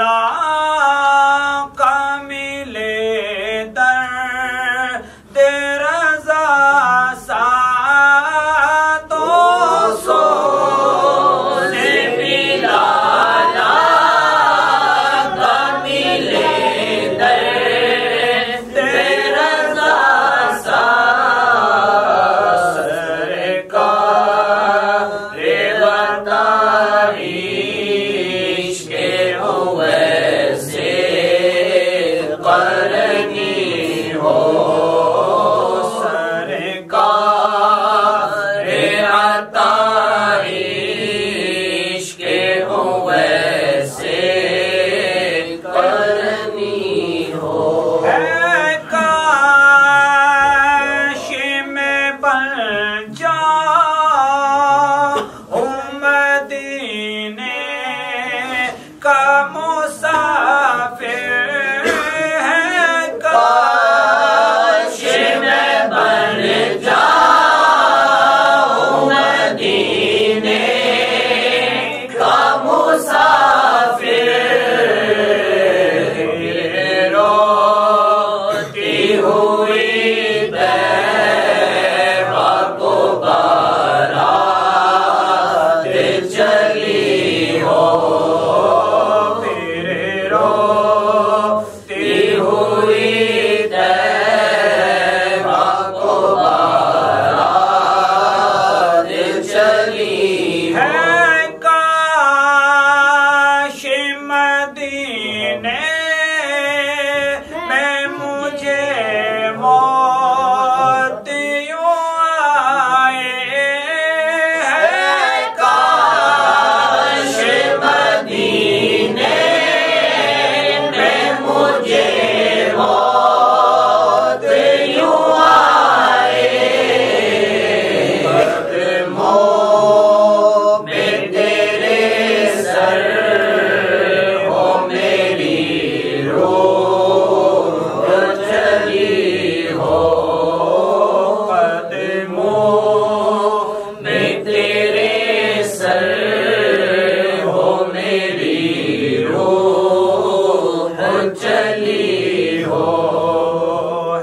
आका मिले दर्द रज़ा सा तो सोने बिलाल आका मिले दर्द रज़ा सा सरकार बताइश के वैसे करनी हो सरकार बताइश के वैसे करनी हो काश में बन जाऊं मदीने का मुसाफिर है काश में बन जाऊं मदीने का मुसाफिर रोती हुई दैवा को बारात चली हो रोती हुई दैवा को बारात चली है काश मदीने में मुझे मौत यूं आए है काश मदीने में मुझे मौत यूं आए कदमों में तेरे सर हो मेरी रूह चली हो कदमों में तेरे सर हो मेरी रूह चली हो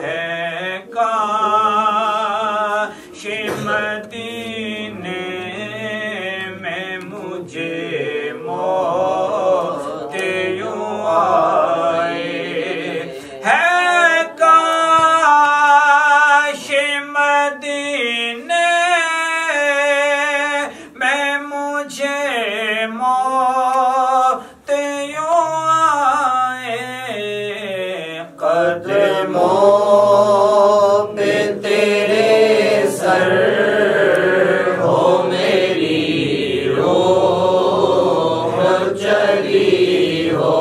है काश मदीने में मुझे मौत यूं आए है काश मदीने में मुझे मौत यूं आए कदमों में तेरे सर हो मेरी रूह चली हो